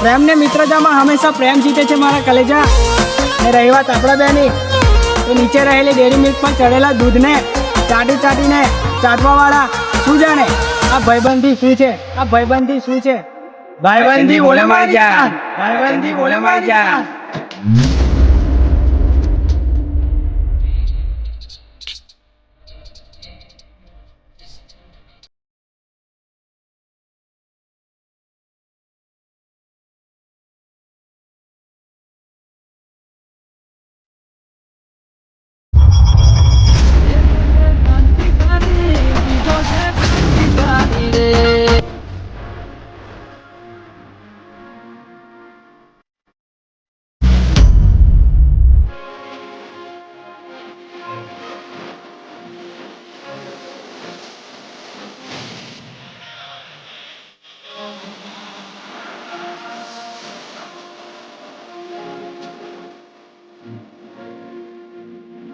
પ્રેમ ને મિત્રતામાં હંમેશા પ્રેમ જીતે છે મારા કલેજા. ને રહી વાત આપણા બેની, તો નીચે રહેલી ડેરી મિલ્ક પર ચડેલા દૂધને ચાટીને ચાટવાવાળા શું જાણે આ ભાઈબંધી શું છે, આ ભાઈબંધી શું છે. ભાઈબંધી બોલે મારી જાન, ભાઈબંધી બોલે મારી જાન.